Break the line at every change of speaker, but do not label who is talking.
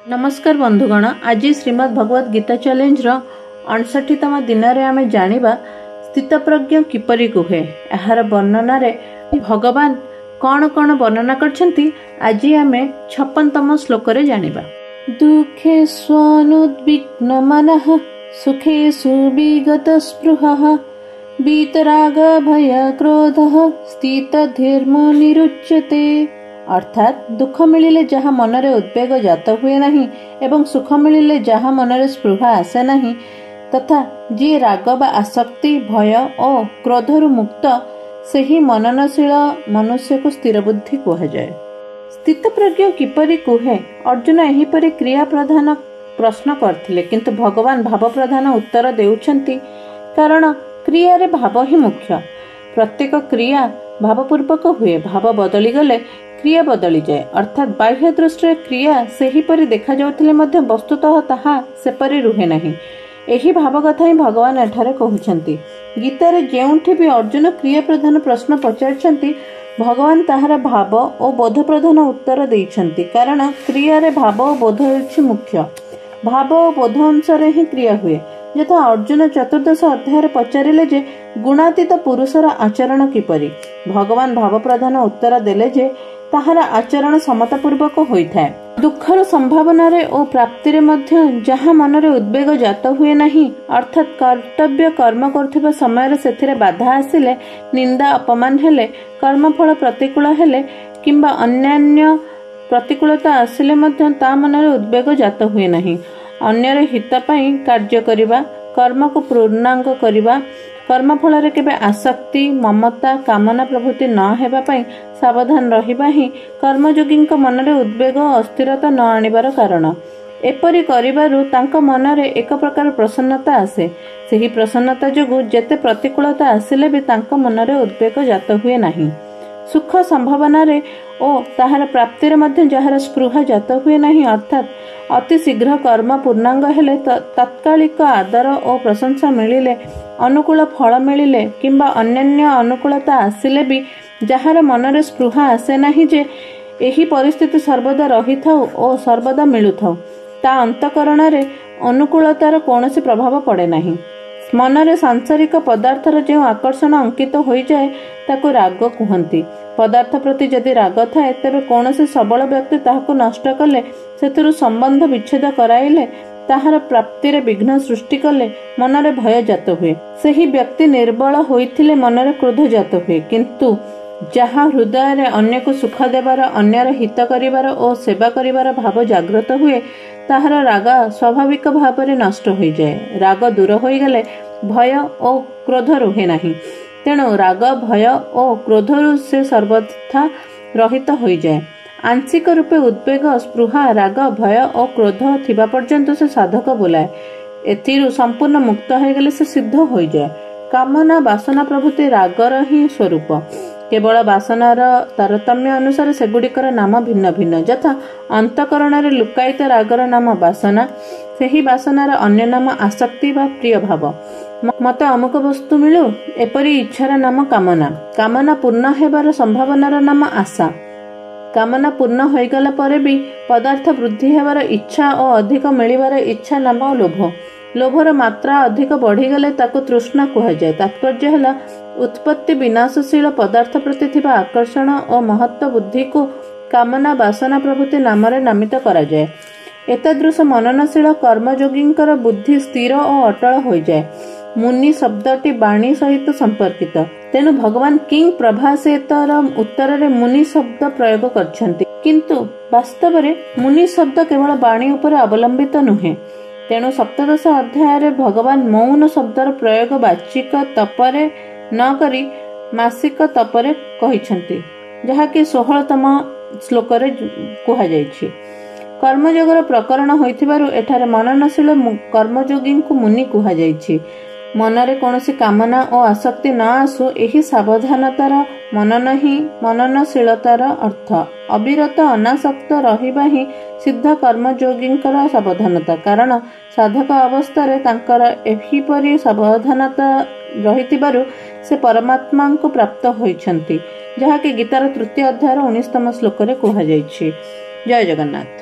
नमस्कार बंधुगण, आज श्रीमद् भगवद गीता चैलेंज 59तम दिन में आम जाना स्थितप्रज्ञ किपरि कुहे। यार वर्णन भगवान कौन कौन वर्णना करछंती आज आम 56तम श्लोक जानिबा। दुखे स्वानुद्विग्न मनः सुखेषु विगत स्पृहः वीतराग भय क्रोधः स्थितधीर्मुनिरुच्यते। अर्थात दुख मिलिले जहाँ मनरे उद्वेग जात हुए नहीं एवं सुख मिलिले जहाँ मनरे स्पृहा आसे नहीं तथा जी राग बा आसक्ति भय और क्रोधरु मुक्त सेही मननशील मनुष्य को स्थिर बुद्धि कुहाଯାଏ। स्थितप्रज्ञ किपरि कुहे। अर्जुन एहिपरि क्रिया प्रधान प्रश्न करथिले किंतु भगवान भाव प्रधान उत्तर देउछंती, कारण क्रिया रे भाव ही मुख्य। प्रत्येक क्रिया भावपूर्वक हुए, भाव बदली गले क्रिया बदली जाए। अर्थात बाह्य दृष्टि क्रिया सेहीपरि देखा जाउथिले मध्य वस्तुतः ताहा सेपरि रुहे नहीं। एही भाव कथा ही भगवान एठारे कहउछंती। गीतारे जेउठी भी अर्जुन क्रिया प्रधान प्रश्न पचारछंती, भगवान ताहार भाव और बोध प्रधान उत्तर देइछंती, कारण क्रिया रे भाव और बोध हेउछि मुख्य। भाव और बोध अनुसार ही क्रिया हुए। यथा अर्जुन 14 अध्याय पचारिले जे गुणातीत पुरुषर आचरण किपरि। भगवान भाव प्रधान उत्तर देले जे ताहार आचरण समतापूर्वक होइथाय। दुखर संभावना रे ओ प्राप्ति रे मध्य जहाँ मनरे उद्वेग जात हुए नहीं, अर्थात कर्तव्य कर्म करथिबा समय रे सेथिरे बाधा आसिले, निंदा अपमान हेले, कर्मफल प्रतिकूल हेले किंबा अन्यान्य प्रतिकूलता आसिले मध्य ता मनरे उद्वेग जात हुए नहीं। अन्यर हित पई कार्य करिबा, कर्म को पूर्णांग करिबा, कर्मफल रे केबे आसक्ति ममता कामना प्रभृति न हेबा पई सावधान रहिबा ही कर्मयोगीଙ୍କ मनरे उद्वेग अस्थिरता न आनिबार कारण। एपरि करिबारु तांक मनरे एक प्रकार प्रसन्नता आसे। सेही प्रसन्नता जोगु जेते प्रतिकूलता आसिले भी तांक मनरे उद्वेग जात हुए नहीं। सुख संभावना रे ओ ताहार प्राप्ति रे मध्य जहार स्पृहा जात हुए नहीं, अर्थात अति शीघ्र कर्म पूर्णांग हेले तात्कालिक आदर और प्रशंसा मिलिले, अनुकूल फल मिलिले किंबा अन्यान्य अनुकूलता आसिले भी जहार मनरे स्पृहा आसे नहीं जे एही परिस्थिति सर्वदा रही थाउ और सर्वदा मिलु थाउ, ता अंतकरण रे अनुकूलतार कौनसी प्रभाव पड़े नहीं। मनरे सांसारिक पदार्थर जो आकर्षण अंकित हो जाए ताको राग कहती। पदार्थ प्रति जदि राग थाए तेबे कौनसी सबल व्यक्ति ताहाको नष्ट कले, सेथिरु संबंध विच्छेद कराइले, ताहार प्राप्ति रे विघ्न सृष्टि कले मनरे भय जात हुए। सेही व्यक्ति निर्बल होइथिले मनरे क्रोध जात हुए। किंतु जहाँ हृदय रे अन्य को सुख देवार, अन्यर हित करिवार और सेवा करिवार भाव जागृत हुए, ताहार राग स्वाभाविक भाव में नष्ट हो जाए। राग दूर हो गले भय और क्रोध रुहे नहीं। तेणु राग भय और क्रोधरु से सर्वथा रहित हो जाए। आंशिक रूपे उद्वेग स्पृहा राग भय और क्रोध थिबा पर्यंत से साधक बोलाए। एथिरु संपूर्ण मुक्त हो गले से सिद्ध हो जाए। कामना वासना प्रभृति रागर ही स्वरूप। केवल वासनार तारतम्य अनुसार सेगुड़िकर नाम भिन्न भिन्न। यथा अंतकरण रे लुकायित रागर नाम वासना, सेही वासनार अन्य नाम आसक्ति वा प्रिय भाव। मते अमुक वस्तु मिलू एपरी इच्छार नाम कामना। कामना पूर्ण हेबार संभावनार नाम आशा। कामना पूर्ण हो गला परे भी पदार्थ वृद्धि हेबार इच्छा और अधिक मिलिबार इच्छा नाम लोभ। लोभर मात्रा अधिक बढ़ीगले ताको तृष्णा कुहाଯାଏ। तात्पर्य है उत्पत्ति विनाशशील पदार्थ प्रति थिबा आकर्षण और महत्व बुद्धि को कामना वासना प्रभृति नाम नामित करा जाए। एतदृश मननशील कर्मयोगींकर बुद्धि स्थिर और अटल हो जाए। मुनि शब्दटी वाणी सहित संपर्कित, तेणु भगवान किंग प्रभासेतर उत्तर रे मुनि शब्द प्रयोग करछंती, किंतु वास्तव रे मुनि शब्द केवल वाणी उपर अवलंबित नुहे। तेणु 17 अध्याय भगवान मौन शब्दर प्रयोग बाचिक तपरे न करी मासिक तपरे कहिछंती, जहाँकि 16तम श्लोक रे कुहाଯାଇଛି। कर्मयोगर प्रकरण होइथिबारु एठारे मननशील कर्मयोगी को मुनि कुहाଯାଇଛି। मनरे कौनसी कामना और आसक्ति न आसु एही सावधानतार मनन ही मननशीलतार अर्थ। अविरत अनासक्त रहिबा ही सिद्ध कर्मयोगींकर सावधानता, कारण साधक अवस्था तांकर एहिपरि सावधानता रहितिबारु से परमात्मा को प्राप्त होइछंती, जहाँकि गीतार 3 अध्याय 19तम श्लोक रे कुहाଯାଇଛି। जय जगन्नाथ।